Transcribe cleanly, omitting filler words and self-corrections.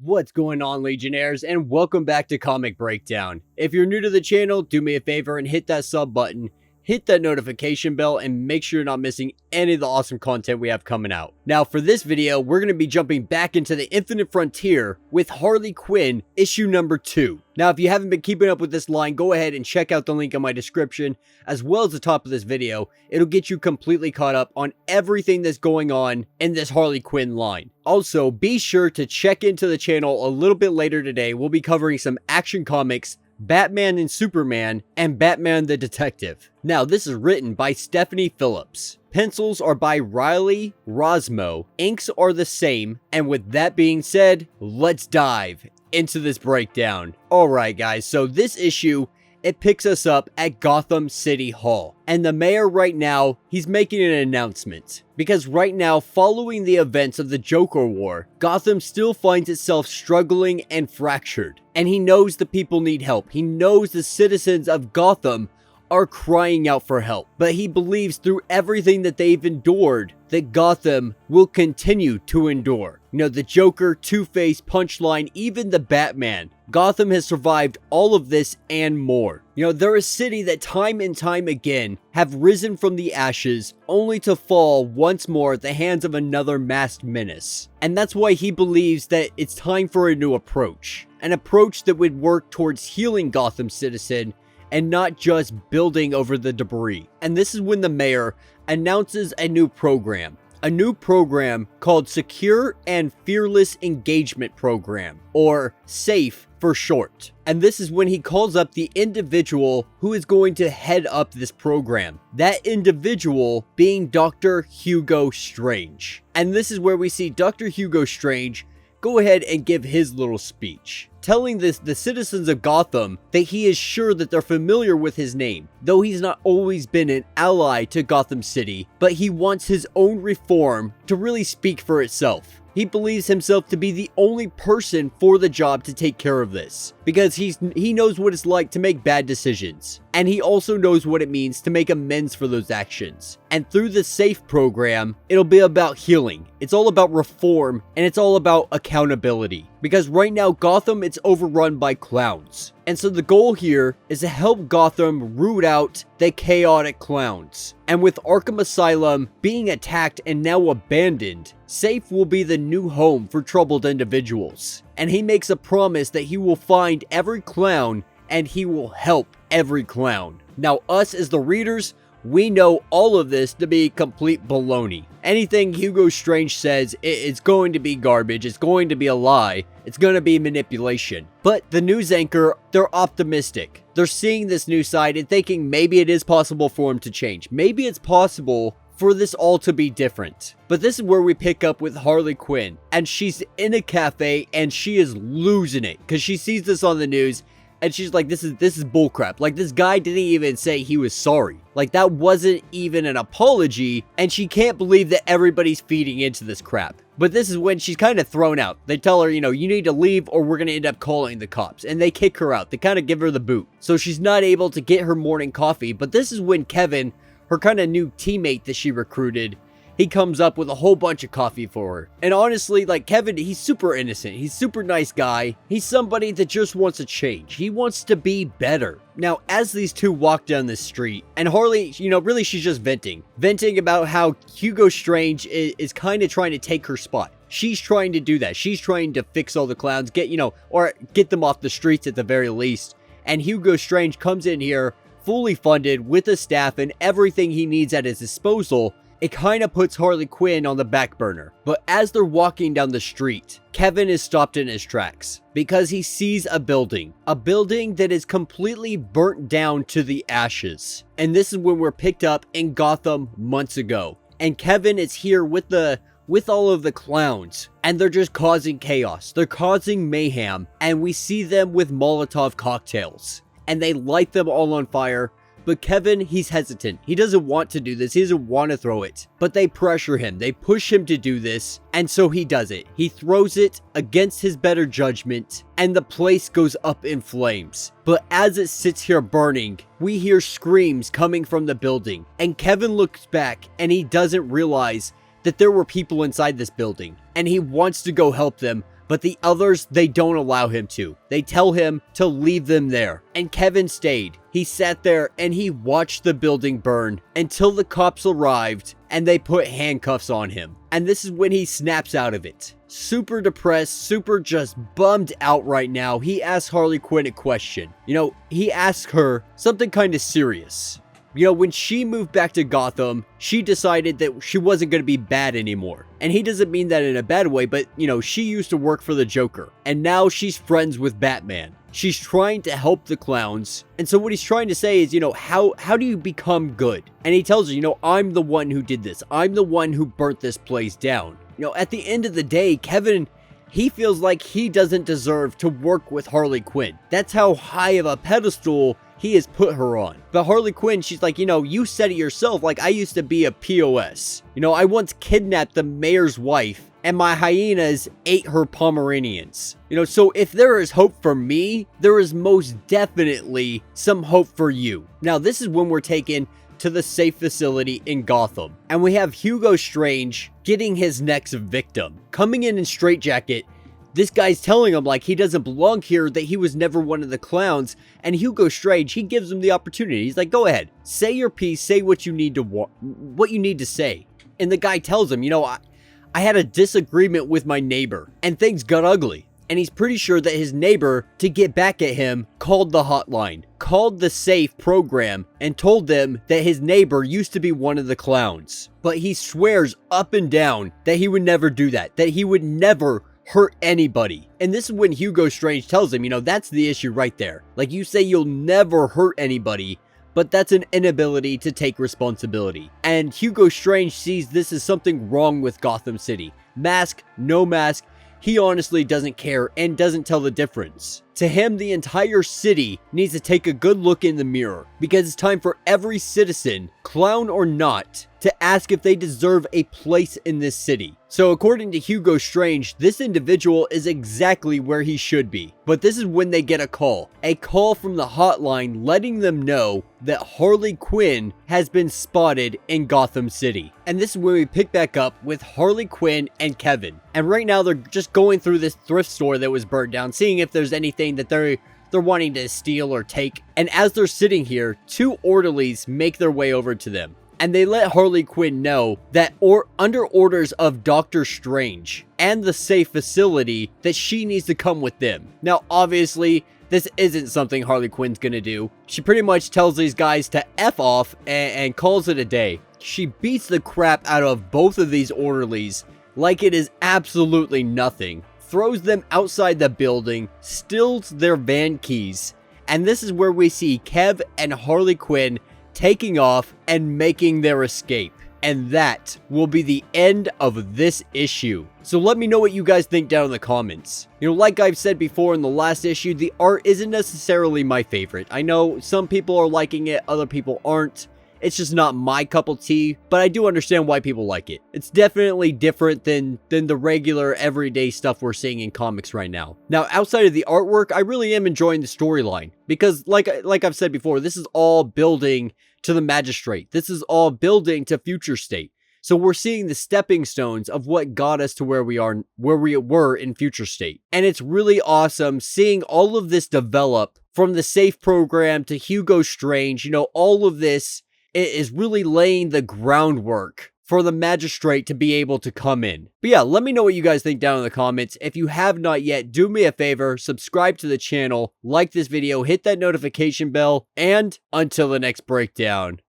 What's going on, Legionnaires, and welcome back to Comic Breakdown. If you're new to the channel, do me a favor and hit that sub button, hit that notification bell, and make sure you're not missing any of the awesome content we have coming out. Now, for this video, we're going to be jumping back into the Infinite Frontier with Harley Quinn, issue number 2. Now, if you haven't been keeping up with this line, go ahead and check out the link in my description, as well as the top of this video. It'll get you completely caught up on everything that's going on in this Harley Quinn line. Also, be sure to check into the channel a little bit later today. We'll be covering some Action Comics, Batman and Superman, and Batman the Detective. Now, this is written by Stephanie Phillips. Pencils are by Riley Rossmo. Inks are the same. And with that being said, let's dive into this breakdown. Alright guys, so this issue, it picks us up at Gotham City Hall. And the mayor right now, he's making an announcement. Because right now, following the events of the Joker War, Gotham still finds itself struggling and fractured. And he knows the people need help. He knows the citizens of Gotham are crying out for help. But he believes through everything that they've endured, that Gotham will continue to endure. You know, the Joker, Two-Face, Punchline, even the Batman. Gotham has survived all of this and more. You know, they're a city that time and time again have risen from the ashes, only to fall once more at the hands of another masked menace. And that's why he believes that it's time for a new approach. An approach that would work towards healing Gotham citizen and not just building over the debris. And this is when the mayor announces a new program. A new program called Secure and Fearless Engagement Program, or SAFE for short. And this is when he calls up the individual who is going to head up this program. That individual being Dr. Hugo Strange. And this is where we see Dr. Hugo Strange go ahead and give his little speech, telling the citizens of Gotham that he is sure that they're familiar with his name, though he's not always been an ally to Gotham City, but he wants his own reform to really speak for itself. He believes himself to be the only person for the job to take care of this, because he knows what it's like to make bad decisions, and he also knows what it means to make amends for those actions. And through the SAFE program, it'll be about healing. It's all about reform, and it's all about accountability. Because right now, Gotham, it's overrun by clowns. And so the goal here is to help Gotham root out the chaotic clowns. And with Arkham Asylum being attacked and now abandoned, SAFE will be the new home for troubled individuals. And he makes a promise that he will find every clown and he will help every clown. Now, us as the readers, we know all of this to be complete baloney. Anything Hugo Strange says, it's going to be garbage, it's going to be a lie, it's going to be manipulation. But the news anchor, they're optimistic. They're seeing this new side and thinking maybe it is possible for him to change. Maybe it's possible for this all to be different. But this is where we pick up with Harley Quinn. And she's in a cafe and she is losing it. Because she sees this on the news. And she's like, this is bullcrap. Like, this guy didn't even say he was sorry. Like, that wasn't even an apology. And she can't believe that everybody's feeding into this crap. But this is when she's kind of thrown out. They tell her, you know, you need to leave or we're going to end up calling the cops. And they kick her out. They kind of give her the boot. So she's not able to get her morning coffee. But this is when Kevin, her kind of new teammate that she recruited, he comes up with a whole bunch of coffee for her. And honestly, like, Kevin, he's super innocent. He's super nice guy. He's somebody that just wants to change. He wants to be better. Now, as these two walk down the street, and Harley, you know, really she's just venting about how Hugo Strange is kind of trying to take her spot. She's trying to do that. She's trying to fix all the clowns, or get them off the streets at the very least. And Hugo Strange comes in here fully funded with a staff and everything he needs at his disposal. It kind of puts Harley Quinn on the back burner. But as they're walking down the street, Kevin is stopped in his tracks because he sees a building that is completely burnt down to the ashes. And this is when we're picked up in Gotham months ago. And Kevin is here with all of the clowns, and they're just causing chaos. They're causing mayhem, and we see them with Molotov cocktails, and they light them all on fire. But Kevin, he's hesitant. He doesn't want to do this. He doesn't want to throw it. But they pressure him. They push him to do this. And so he does it. He throws it against his better judgment. And the place goes up in flames. But as it sits here burning, we hear screams coming from the building. And Kevin looks back and he doesn't realize that there were people inside this building. And he wants to go help them. but the others, they don't allow him to. They tell him to leave them there. And Kevin stayed. He sat there and he watched the building burn until the cops arrived and they put handcuffs on him. And this is when he snaps out of it. Super depressed, super just bummed out right now. He asks Harley Quinn a question. He asks her something kind of serious. When she moved back to Gotham, she decided that she wasn't going to be bad anymore. And he doesn't mean that in a bad way, but, she used to work for the Joker. And now she's friends with Batman. She's trying to help the clowns. And so what he's trying to say is, how do you become good? And he tells her, I'm the one who did this. I'm the one who burnt this place down. At the end of the day, Kevin, he feels like he doesn't deserve to work with Harley Quinn. That's how high of a pedestal he has put her on. But Harley Quinn, she's like, you said it yourself, like I used to be a POS. I once kidnapped the mayor's wife and my hyenas ate her Pomeranians. So if there is hope for me, there is most definitely some hope for you. Now, this is when we're taken to the safe facility in Gotham. And we have Hugo Strange getting his next victim. Coming in straitjacket, this guy's telling him like he doesn't belong here, that he was never one of the clowns. And Hugo Strange, he gives him the opportunity. He's like, go ahead, say your piece, say what you need to say. And the guy tells him, I had a disagreement with my neighbor and things got ugly. And he's pretty sure that his neighbor, to get back at him, called the hotline, called the safe program, and told them that his neighbor used to be one of the clowns. But he swears up and down that he would never do that he would never hurt anybody. And this is when Hugo Strange tells him, that's the issue right there. Like, you say you'll never hurt anybody, but that's an inability to take responsibility. And Hugo Strange sees this as something wrong with Gotham City. Mask, no mask, he honestly doesn't care and doesn't tell the difference. To him, the entire city needs to take a good look in the mirror, because it's time for every citizen, clown or not, to ask if they deserve a place in this city. So according to Hugo Strange, this individual is exactly where he should be. But this is when they get a call from the hotline letting them know that Harley Quinn has been spotted in Gotham City. And this is when we pick back up with Harley Quinn and Kevin. And right now they're just going through this thrift store that was burnt down, seeing if there's anything that they're wanting to steal or take. And as they're sitting here, two orderlies make their way over to them. And they let Harley Quinn know that under orders of Dr. Strange and the safe facility, that she needs to come with them. Now, obviously, this isn't something Harley Quinn's gonna do. She pretty much tells these guys to F off and calls it a day. She beats the crap out of both of these orderlies like it is absolutely nothing. Throws them outside the building, steals their van keys. And this is where we see Kev and Harley Quinn taking off and making their escape. And that will be the end of this issue. So let me know what you guys think down in the comments. Like I've said before in the last issue, the art isn't necessarily my favorite. I know some people are liking it, other people aren't. It's just not my cup of tea, but I do understand why people like it. It's definitely different than the regular everyday stuff we're seeing in comics right now. Now, outside of the artwork, I really am enjoying the storyline because like I've said before, this is all building to the Magistrate. This is all building to Future State. So we're seeing the stepping stones of what got us to where we were in Future State. And it's really awesome seeing all of this develop from the safe program to Hugo Strange. All of this is really laying the groundwork for the Magistrate to be able to come in. But yeah, let me know what you guys think down in the comments. If you have not yet, do me a favor, subscribe to the channel, like this video, hit that notification bell, and until the next breakdown,